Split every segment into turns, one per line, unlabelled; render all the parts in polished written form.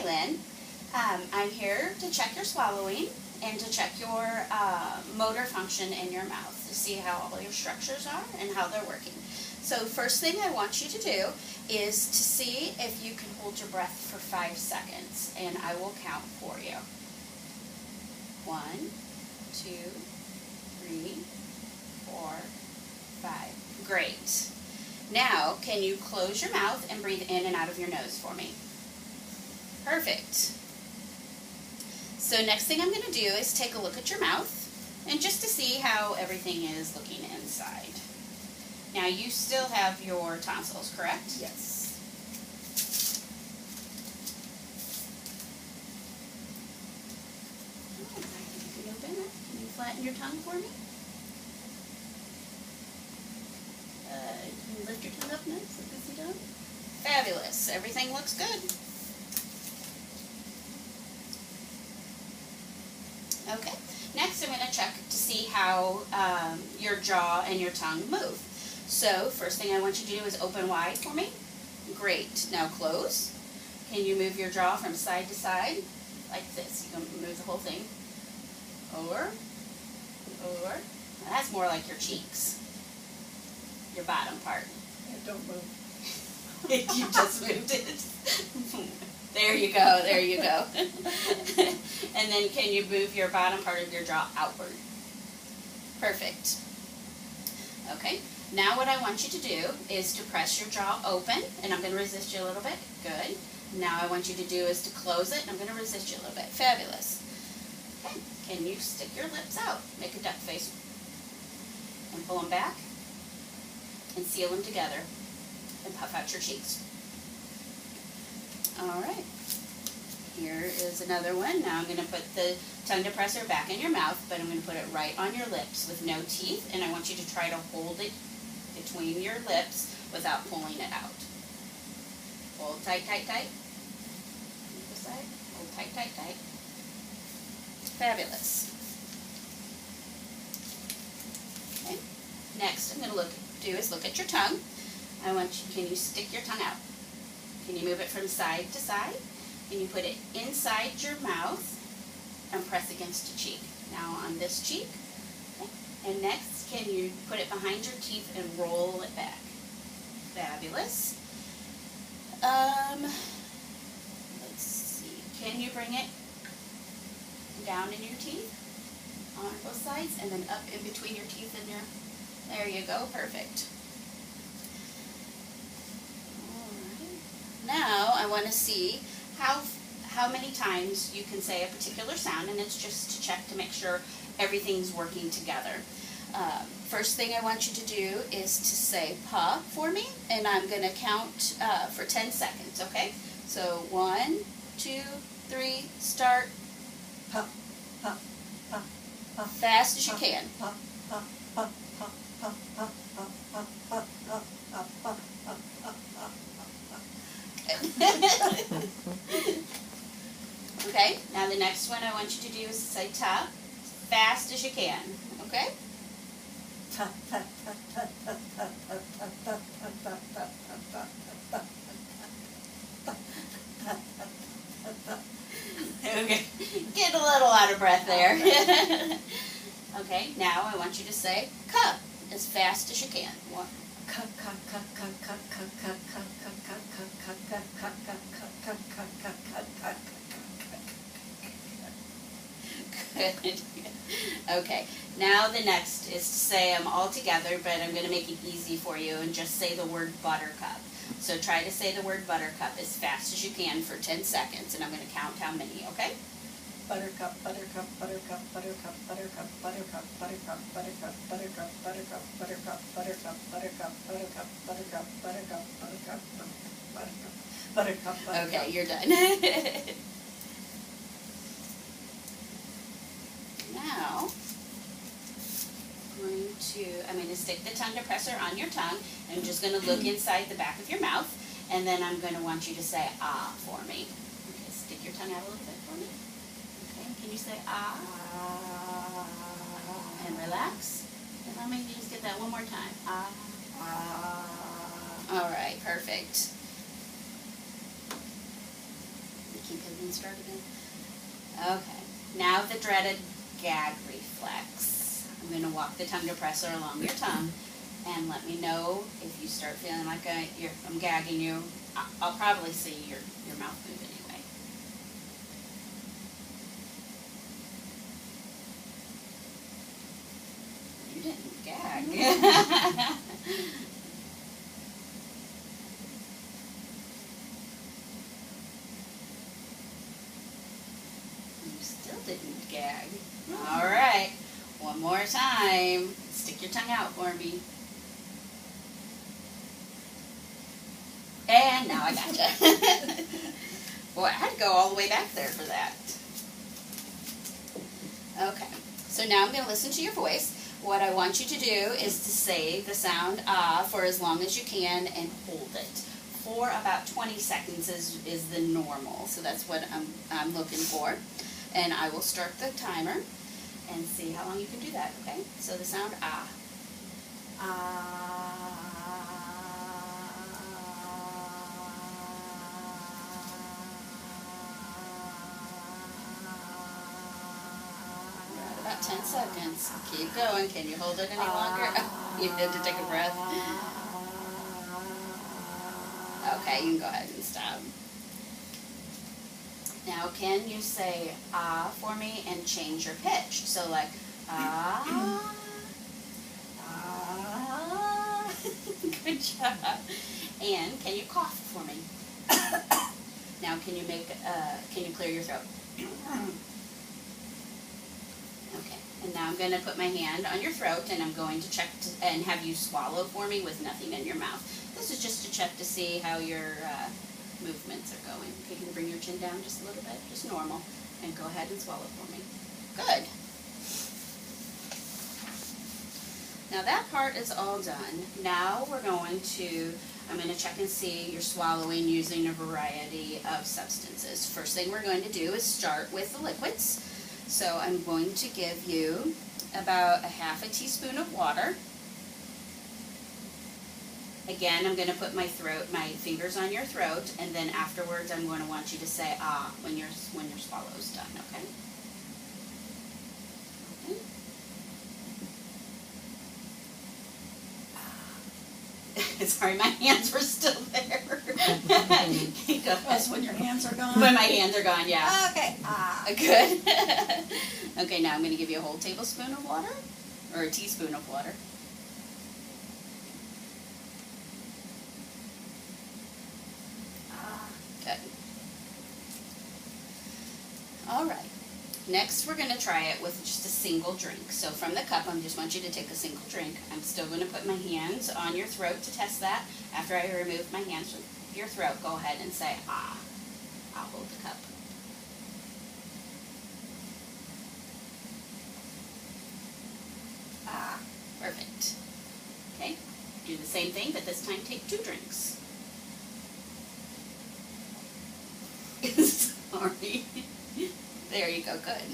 Lynn. I'm here to check your swallowing and to check your motor function in your mouth to see how all your structures are and how they're working. So first thing I want you to do is to see if you can hold your breath for 5 seconds, and I will count for you. 1, 2, 3, 4, 5. Great. Now, can you close your mouth and breathe in and out of your nose for me? Perfect. So next thing I'm going to do is take a look at your mouth and just to see how everything is looking inside. Now you still have your tonsils, correct?
Yes.
Oh, you can open it. Can you flatten your tongue for me? Can you lift your tongue up nice, like this you done? Fabulous. Everything looks good. Okay. Next, I'm going to check to see how your jaw and your tongue move. So, first thing I want you to do is open wide for me. Great. Now close. Can you move your jaw from side to side? Like this. You can move the whole thing. Over. Over. Now, that's more like your cheeks. Your bottom part.
Yeah, don't move.
You just moved it. There you go, there you go. And then can you move your bottom part of your jaw outward? Perfect. Okay, now what I want you to do is to press your jaw open, and I'm going to resist you a little bit. Good. Now I want you to do is to close it, and I'm going to resist you a little bit. Fabulous. Okay, can you stick your lips out? Make a duck face. And pull them back. And seal them together. And puff out your cheeks. Alright, here is another one. Now I'm going to put the tongue depressor back in your mouth, but I'm going to put it right on your lips with no teeth, and I want you to try to hold it between your lips without pulling it out. Hold tight, tight, tight. This side. Hold tight, tight, tight. Fabulous. Okay. Next, I'm going to do is look at your tongue. I want you, can you stick your tongue out? Can you move it from side to side? Can you put it inside your mouth and press against your cheek? Now on this cheek. Okay. And next, can you put it behind your teeth and roll it back? Fabulous. Let's see. Can you bring it down in your teeth on both sides and then up in between your teeth and your... There you go. Perfect. Now I want to see how many times you can say a particular sound, and it's just to check to make sure everything's working together. First thing I want you to do is to say pa for me, and I'm going to count for 10 seconds, okay? So 1, 2, 3, start.
Pa, pa, pa, pa.
Fast as you can.
Pa, pa, pa, pa, pa, pa, pa, pa, pa, pa, pa, pa.
Okay, now the next one I want you to do is say ta, fast as you can, okay?
Ta, ta, ta, ta, ta, ta, ta, ta, ta, ta, ta, ta, ta.
Okay, get a little out of breath there. Okay, now I want you to say ka as fast as you can. One.
Ka, ka, ka, ka, ka, ka, ka, ka, ka, ka, ka, ka, ka, ka, ka, ka, ka, ka, ka, ka.
Good. Okay, now the next is to say them all together, but I'm going to make it easy for you and just say the word buttercup. So try to say the word buttercup as fast as you can for 10 seconds, and I'm going to count how many, okay?
Buttercup, buttercup, buttercup, buttercup, buttercup, buttercup, buttercup, buttercup, buttercup, buttercup, buttercup, buttercup, buttercup, buttercup, buttercup, buttercup, buttercup, buttercup, buttercup, buttercup.
Okay, you're done. Now, I'm going to stick the tongue depressor on your tongue. I'm just going to look inside the back of your mouth, and then I'm going to want you to say ah for me. Okay, stick your tongue out a little bit for me. Okay, can you say ah? And relax. And let me just get that one more time. Ah. All right, perfect. Keep it and start again. Okay, now the dreaded gag reflex. I'm going to walk the tongue depressor along your tongue and let me know if you start feeling like I'm gagging you. I'll probably see your mouth move anyway. You didn't gag. You still didn't gag. All right, one more time. Stick your tongue out for me. And now I gotcha. Boy, I had to go all the way back there for that. Okay, so now I'm going to listen to your voice. What I want you to do is to say the sound ah for as long as you can and hold it. For about 20 seconds is the normal, so that's what I'm looking for. And I will start the timer and see how long you can do that, okay? So the sound ah. Ah. About 10 seconds. Keep going. Can you hold it any longer? You need to take a breath. Okay, you can go ahead and stop. Now, can you say ah for me and change your pitch? So like ah, ah. Good job. And can you cough for me? Now, can you clear your throat? Okay, and now I'm going to put my hand on your throat and I'm going to check and have you swallow for me with nothing in your mouth. This is just to check to see how your movements are going. Okay, you can bring your chin down just a little bit, just normal, and go ahead and swallow for me. Good. Now that part is all done. Now I'm going to check and see your swallowing using a variety of substances. First thing we're going to do is start with the liquids. So I'm going to give you about a half a teaspoon of water. Again, I'm going to put my fingers on your throat, and then afterwards I'm going to want you to say ah when your swallow's done, okay? Sorry, my hands were still there.
That's when your hands are gone?
When my hands are gone, yeah.
Okay.
Good. Okay, now I'm going to give you a whole tablespoon of water, or a teaspoon of water. Good. All right. Next, we're going to try it with just a single drink. So from the cup, I just want you to take a single drink. I'm still going to put my hands on your throat to test that. After I remove my hands from your throat, go ahead and say, ah. I'll hold the cup. Ah, perfect. Okay, do the same thing, but this time take 2 drinks. Sorry. There you go, good.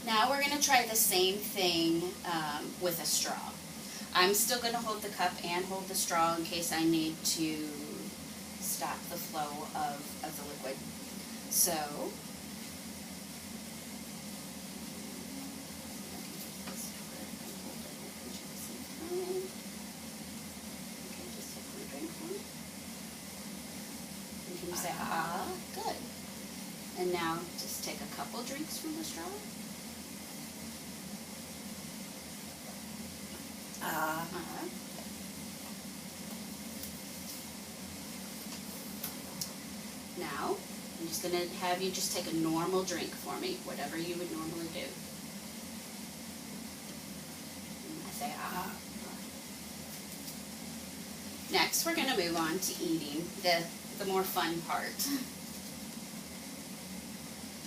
Now we're going to try the same thing with a straw. I'm still going to hold the cup and hold the straw in case I need to stop the flow of the liquid. So, can you say ah? Good. And now just take a couple drinks from the straw. Now, I'm just going to have you just take a normal drink for me, whatever you would normally do. And I say ah. Next, we're going to move on to eating, the more fun part.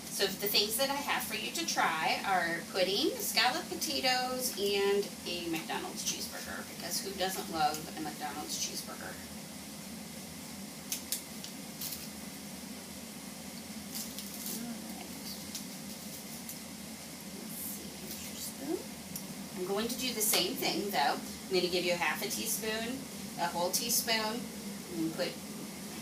So the things that I have for you to try are pudding, scalloped potatoes, and a McDonald's cheeseburger, because who doesn't love a McDonald's cheeseburger? I'm going to do the same thing though. I'm going to give you a half a teaspoon, a whole teaspoon, and put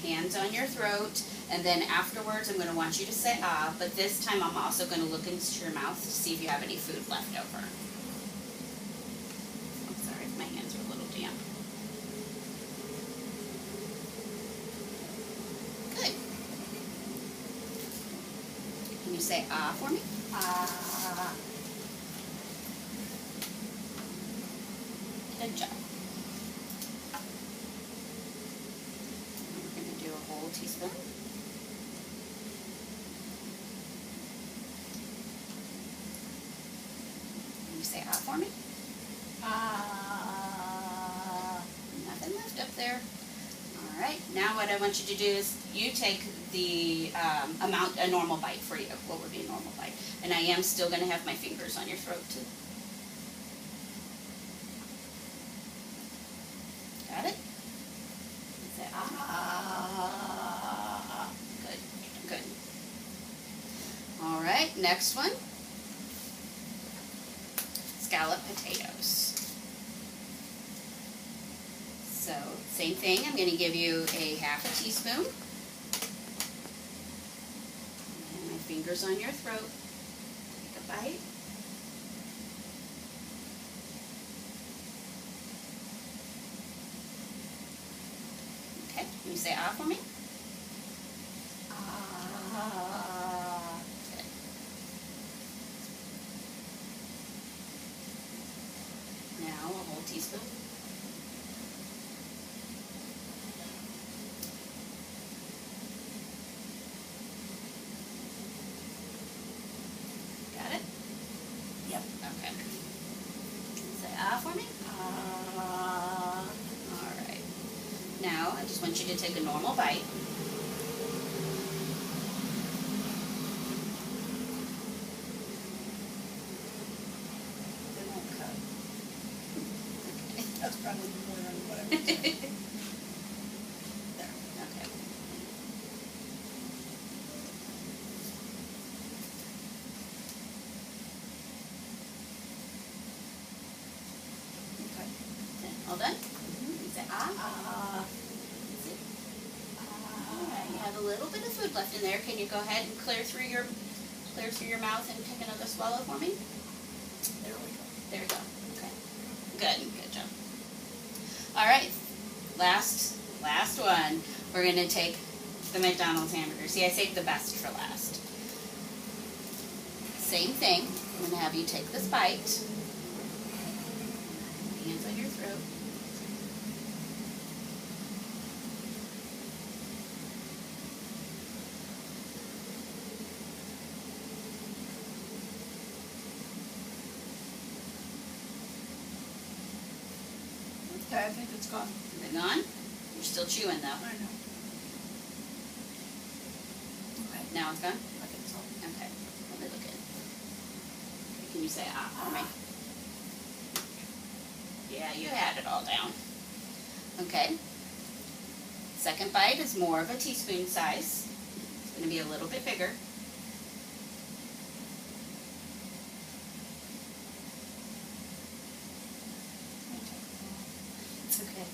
hands on your throat, and then afterwards I'm going to want you to say ah, but this time I'm also going to look into your mouth to see if you have any food left over. I'm sorry, my hands are a little damp. Good. Can you say ah for me?
Ah.
Good job. We're going to do a whole teaspoon. Can you say ah for me?
Ah.
Nothing left up there. All right, now what I want you to do is you take the amount, a normal bite for you. What would be a normal bite? And I am still going to have my fingers on your throat too. Got it? Say ah. Good, good. All right, next one. Scalloped potatoes. So, same thing, I'm going to give you a half a teaspoon. And my fingers on your throat. Take a bite. Okay, can you say ah for me?
Ah.
Good. Now a whole teaspoon. Got it?
Yep.
Okay. Say ah for me.
Ah.
All right. Now I just want you to take a normal bite.
They won't cut.
Okay.
That's probably more than what I would say. There.
Okay.
Okay.
All done? You say ah.
Ah.
That's it. All right. You have a little bit of food left in there. Can you go ahead and clear through your mouth and take another swallow for me?
There we go.
There we go. Okay. Good. Good job. All right. Last one. We're gonna take the McDonald's hamburger. See, I saved the best for last. Same thing. I'm gonna have you take this bite. Hands on your throat.
Okay, I think it's gone.
Is it gone? You're still chewing though.
I know. Okay.
Now it's gone?
I think so.
Okay. Let me look at it. Okay, can you say ah for me? Yeah, you had it all down. Okay. Second bite is more of a teaspoon size. It's going to be a little bit bigger. It's okay.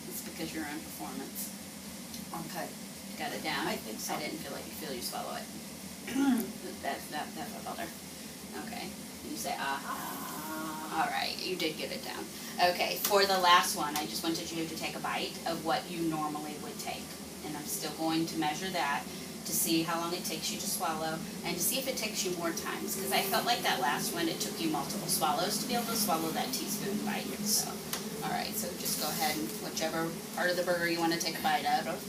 It's because you're on performance.
Okay.
Got it down?
I think so.
I didn't feel you swallow it. that felt better. Okay. You say ah.
Ah.
All right, you did get it down. Okay, for the last one, I just wanted you to take a bite of what you normally would take. And I'm still going to measure that to see how long it takes you to swallow and to see if it takes you more times. Because I felt like that last one, it took you multiple swallows to be able to swallow that teaspoon bite. So, all right, so just go ahead and whichever part of the burger you want to take a bite out of.